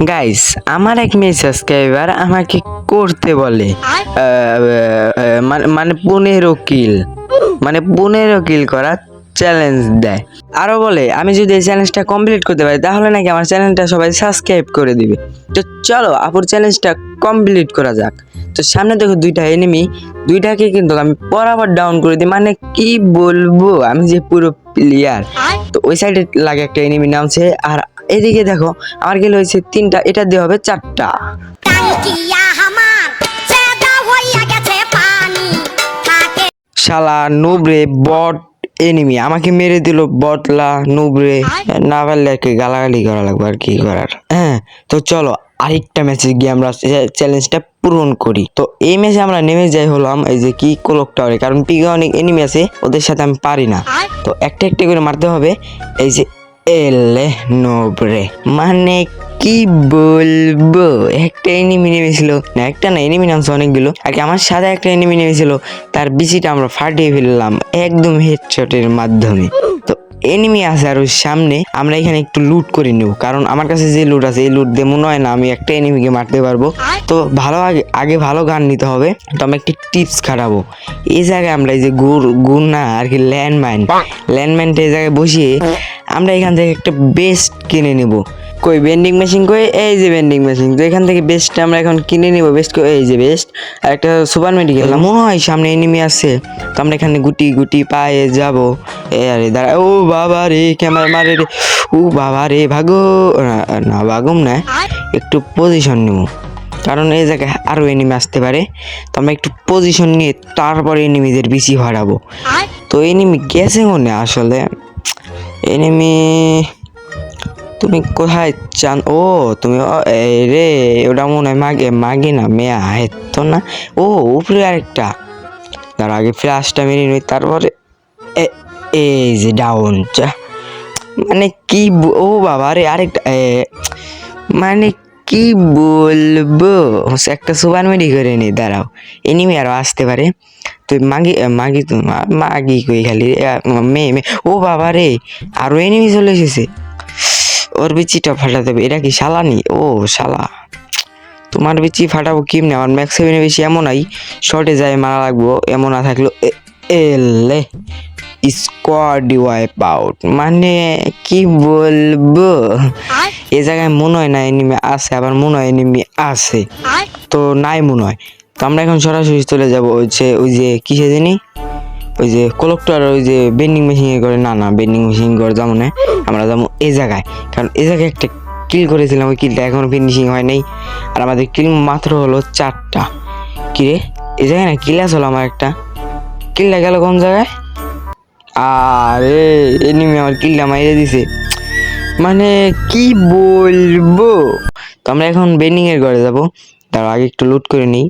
Guys, আমার এক মেয়ে সাবস্ক্রাইবার আমাকে করতে বলে মানে 15 কিল, মানে 15 কিল করা চ্যালেঞ্জ দেয়। আরো বলে আমি যদি এই চ্যালেঞ্জটা কমপ্লিট করতে পারি তাহলে নাকি আমার চ্যানেলটা সবাই সাবস্ক্রাইব করে দিবে। তো চলো আপুর চ্যালেঞ্জটা কমপ্লিট করা যাক। তো সামনে দেখো দুইটা এনিমি, দুইটাকে কিন্তু আমি বরাবর ডাউন করে দিই। মানে কি বলবো, আমি যে পুরো প্লেয়ার। তো ওই সাইডে লাগে একটা এনিমি নামছে, আর এদিকে দেখো আমার গেলে হয়েছে 3টা, এটা দিয়ে হবে 4টা। শালা নুবরে বট এনিমি আমাকে মেরে দিল, বটলা নুবরে। না পারলে আর কি গালাগালি করা লাগবে, আর কি করার। হ্যাঁ, তো চলো আরেকটা ম্যাচে গিয়ে আমরা চ্যালেঞ্জটা পূরণ করি। তো এই ম্যাচে আমরা নেমে যাই হলাম এই যে কি ক্লক টাওয়ারে, কারণ পিকে অনেক এনিমি আছে, ওদের সাথে আমি পারি না। তো একটা একটা করে মারতে হবে। এই যে এলে নোবরে, মানে কি বলবো, একটা এনিমি নেমেছিল, না একটা না এনিমি নামছে অনেকগুলো আর কি। আমার সাথে একটা এনিমি নেমেছিল, তার বিচিটা আমরা ফাটিয়ে ফেললাম একদম হেডশটের মাধ্যমে। তো এনিমি আছে আর ওর সামনে, আমরা এখানে একটু লুট করে নেব, কারণ আমার কাছে যে লুট আছে এই লুট দিয়ে মনে হয় না আমি একটা এনিমিকে মারতে পারবো। তো ভালো আগে ভালো গান নিতে হবে। তো আমি একটি টিপস খাটাবো। এই জায়গায় আমরা এই যে গুড় না আর কি ল্যান্ডমাইনটা এই জায়গায় বসিয়ে আমরা এখান থেকে একটা বেস্ট কিনে নেব। কই বেন্ডিং মেশিন, কই এই যে বেন্ডিং মেশিন। তো এখান থেকে বেস্টটা আমরা এখন কিনে নিব। বেস্ট এই যে বেস্ট, আর একটা সুপার মেডিকেল। মনে হয় সামনে এনিমি আছে, তো আমরা এখানে গুটি গুটি পায়ে যাব। আরে দাঁড়া, ও বাবা রে ক্যামেরা মারে রে, ও বাবা রে ভাগো না, ভাগুম না, একটু পজিশন নেব, কারণ এই জায়গায় আরো এনিমি আসতে পারে। তো আমরা একটু পজিশন নিয়ে তারপরে এনিমিদের পিছি হারাবো। তো এনিমি গেছে মনে, আসলে এনিমি তুমি কোথায় চান? ও তুমি রে, ওটা মনে হয় মাগে না মেয়া হেতো না। ও উপরে আরেকটা, তার আগে ফ্ল্যাশটা মেরে নিই, তারপরে এই যে ডাউন। মানে কি ও বাবা রে আরেকটা, মানে কি বলবো, একটা সুপার মেডি করে নি, দাঁড়াও এনিমি আরো আসতে পারে। তুই মাগি কই খালি মেয়ে। ও বাবা রে, আরো এনিমি চলে এসেছে, ওর বিচিটা ফাটাতে হবে। এটা কি শালানি? ও শালা, তোমার বিচি ফাটাবো কেমনি? আমার ম্যাক্স 7 বেশি এমন নাই, শর্টে যায় মারা লাগবো, এমন না থাকলো এলে স্কোয়াড ওয়াইপ আউট। মানে কি বলবো, এ জায়গায় মনে হয় না এনিমি আছে, আবার মনে হয় এনিমি আছে, তো নাই মনে হয়। তো আমরা এখন সরাসরি চলে যাবো হচ্ছে ওই যে কিসে জানি, ওই যে কলেক্টর, ওই যে বেন্ডিং মেশিন করে, না বেন্ডিং মেশিন করে যাবো না, আমরা যাবো এই জায়গায়, কারণ এই জায়গায় একটা কিল করেছিলাম, ওই কিলটা এখনো ফিনিশিং হয় নাই, আর আমাদের কিল মাত্র হলো 4টা। কিরে এই জায়গায় না কিল আসলো, আমার একটা কিলটা গেল কোন জায়গায়? আরে এনিমি আমার কিলটা মাইরে দিছে, মানে কি বলবো। তো আমরা এখন বেন্ডিং এর ঘরে যাবো, তার আগে একটু লুট করে নিই।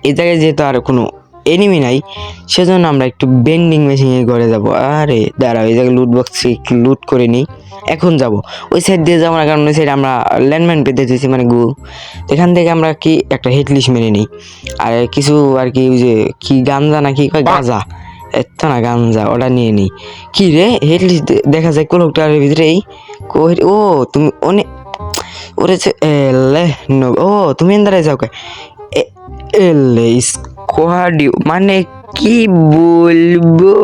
এই জায়গায় যেহেতু আর কোনো এনিমি নাই, সেজন্য আমরা একটু বেন্ডিং মেশিনে ঘরে যাবো। আরে দাঁড়াও, এই জায়গায় লুট বক্সে একটু লুট করে নিই। এখন যাব ওই সাইড দিয়ে যাবো না, কারণ ওই সাইড আমরা ল্যান্ডমাইন পেতে দিয়েছি, মানে এখান থেকে আমরা কি একটা হেডলিস্ট মেরে নিই, আর কিছু আর কি ওই যে কি গাঞ্জা না কি কয়, গাঁজা এত না গাঞ্জা, ওটা নিয়ে নিই। কি রে হেডলিস্ট দেখা যায় কোলকটার ভিতরেই। ও তুমি অনেক ওরে ও তুমি এন্দারে যাও কে এলে স্কোয়াডিও, মানে কি বলবো,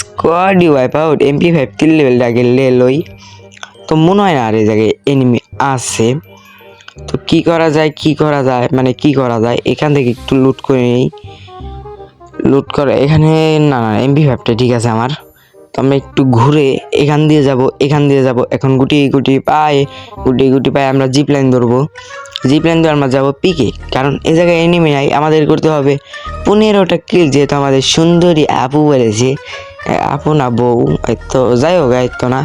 স্কোয়াডিও ওয়াইপ আউট MP5 3 লেভেল আগে লই। তো মনে হয় না আর এই জায়গায় এনিমি আছে। তো কি করা যায়, মানে কি করা যায়, এখান থেকে একটু লুট করে নিই। লুট করে এখানে না MP5টা ঠিক আছে আমার। তো আমরা একটু ঘুরে এখান দিয়ে যাব। এখন গুটি গুটি পায়ে আমরা জিপ লাইন ধরবো। জিপ লাইন ধরে আমরা যাবো পিকে, কারণ এই জায়গায় এনিমি নাই, আমাদের করতে হবে 15টা কিল, যেহেতু আমাদের সুন্দরী আপু বলেছে, আপু না বউ, তো যাই হোক তো না,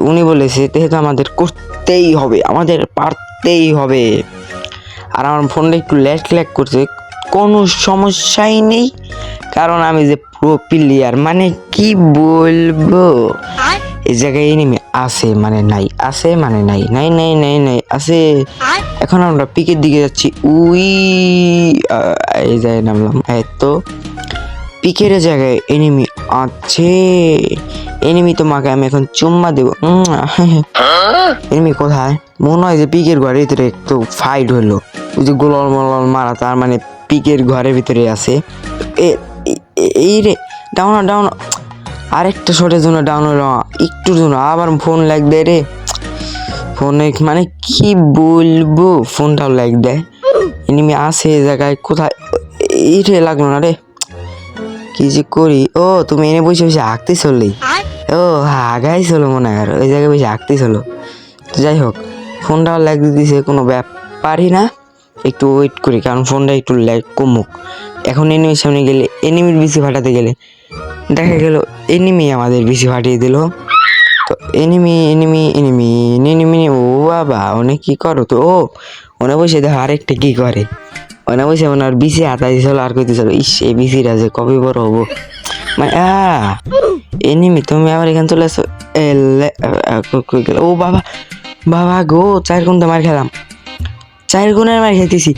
উনি বলেছে, যেহেতু আমাদের করতেই হবে, আমাদের পারতেই হবে। আর আমার ফোনটা একটু ল্যাগ করছে, কোনো সমস্যাই নেই, কারণ আমি যে প্রো প্লেয়ার, মানে কি বলবো। এই জায়গায় এনিমি আছে মানে নাই, আছে মানে নাই, নাই আছে। এখন আমরা পিকের দিকে যাচ্ছি, এই জায়গায় নামলাম। তো পিকের জায়গায় এনিমি আছে। এনিমি তোমাকে আমি এখন চুম্মা দেব। এনিমি কোথায়? মনে হয় যে পিকের ঘরের ভিতরে একটু ফাইট হলো, ওই যে গোলল মলল মারা, তার মানে পিকের ঘরের ভিতরে আছে। এই রে, ডাউন ডাউন, আরেকটা শটের জন্য ডাউন হলো, একটুর জন্য আবার ফোন লাগবে রে। ফোনে মানে কি বলবো, ফোনটাও লাগ দেয়। এনিমি আছে এই জায়গায়, কোথায়? এই রে, লাগলো না রে, কি যে করি। ও তুমি এনে বসে বসে আঁকতে চললি? ও আগাই চলো মনে হয়, ওই জায়গায় বসে আঁকতে চলো। যাই হোক, ফোনটাও ল্যাগ দিতেছে, কোনো ব্যাপারই না, একটু ওয়েট করি, কারণ ফোনটা একটু ল্যাগ কমুক। এখন এনিমির সামনে গেলে, এনিমির বিসি ফাটাতে গেলে দেখা গেল এনিমি আমাদের বিসি ফাটিয়ে দিল। তো এনিমি এনিমি এনিমি এনিমি, ও বাবা, অনেক কি করো তো। ও ওনে বসে দেখো আরেকটা কি করে, ওনে বসে ওনার বিসি হাতাই দিয়েছিল আর কইতেছিল, ইস এই বিসিটা যে কবে বড় হবো। মানে এনিমি তুমি আবার এখানে চলে আসো। ও বাবা, বাবা গো, 4 গুণটা মার খেলাম, 4 গুণের মার খেতেছি।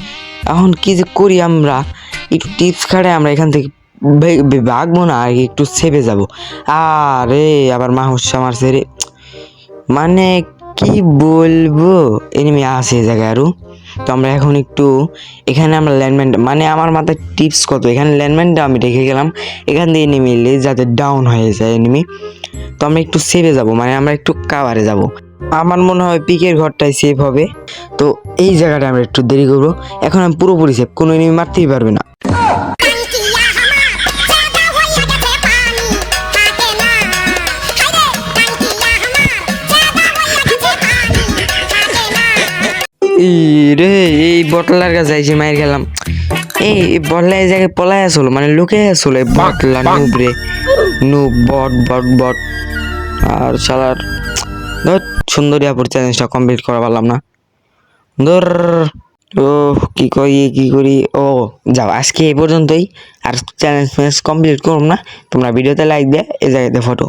এখন কি যে করি, আমরা একটু টিপস খাটে আমরা এখান থেকে ভাগবো না, আর একটু সেভে যাব। আরে আবার মাহসা মারছে রে, মানে কি বলবো, এনিমি আছে এই জায়গায় আরো। তো আমরা এখন একটু এখানে আমরা ল্যান্ডম্যান, মানে আমার মাথায় টিপস কত, এখানে ল্যান্ডম্যানটা আমি রেখে গেলাম, এখান দিয়ে এনিমি এলে যাতে ডাউন হয়ে যায় এনিমি। তো আমরা একটু সেভে যাব, মানে আমরা একটু কাভারে যাব। আমার মনে হয় পিকের ঘরটাই সেভ হবে। তো এই জায়গাটা আমরা একটু দেরি করবো। এখন আমি পুরোপুরি সেভ, কোনো এনিমি মারতেই পারবে না। রে, এই বটলার কাছে যাইছি, মায়ের গেলাম। এই বটলা এই জায়গায় পলাই আসলো, মানে লুকে আসলো এই বটলা, নুবরে নুব, বট বট বট। আর শালার ধর, সুন্দরী আপুর চ্যালেঞ্জটা কমপ্লিট করা পারলাম না, ধর। ও কি করি, ও যাও, আজকে এই পর্যন্তই, আর চ্যালেঞ্জ কমপ্লিট করুন না। তোমরা ভিডিওতে লাইক দিয়ে এই জায়গাতে ফটো।